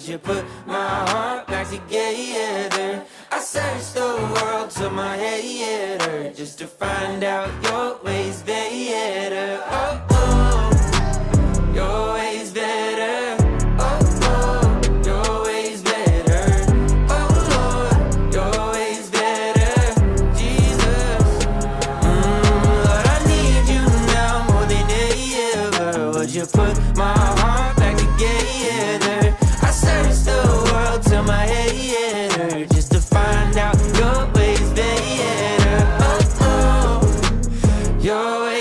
would you put my heart back together? I searched the world till my head hurt just to find out your ways better. Oh, oh, your ways better. Oh, oh, your ways better. Oh, Lord, your ways better. Jesus, Lord, I need you now more than ever. Would you put my heart back together? I searched the world till my head hurt just to find out your ways better. Oh, oh, your ways